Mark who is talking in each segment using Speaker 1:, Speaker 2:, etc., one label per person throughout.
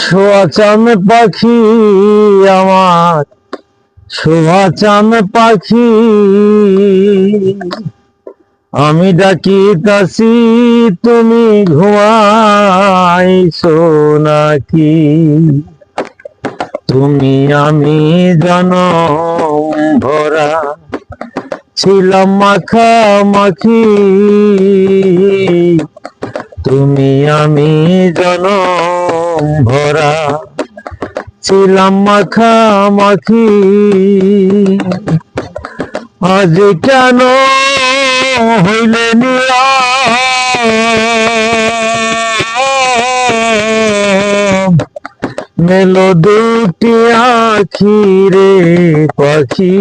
Speaker 1: শোয়া চাঁদ পাখি আমার, শোয়া চাঁদ পাখি, আমি ডাকিতাছি তুমি ঘুমাইছো নাকি? তুমি আমি জনম ভরা ছিলাম মাখামাখি, তুমি আমি জনম ভরা ছিলাম মাখামাখি। আজ কেন হইলে নীরব, মেলো দুটি আখি রে পাখি,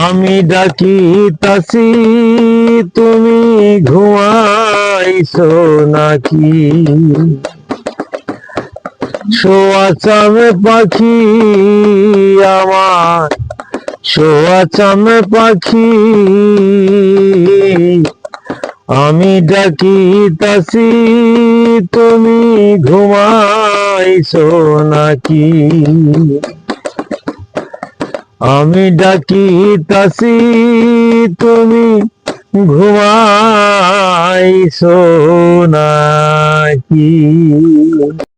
Speaker 1: আমি ডাকিতাছি তুমি ঘুমাইছো নাকি? শোয়া চাঁদ পাখি আমার, শোয়া চাঁদ পাখি, আমি ডাকিতাছি তুমি ঘুমাইছো নাকি? আমি ডাকিতাছি তুমি ঘুমাইছো নাকি?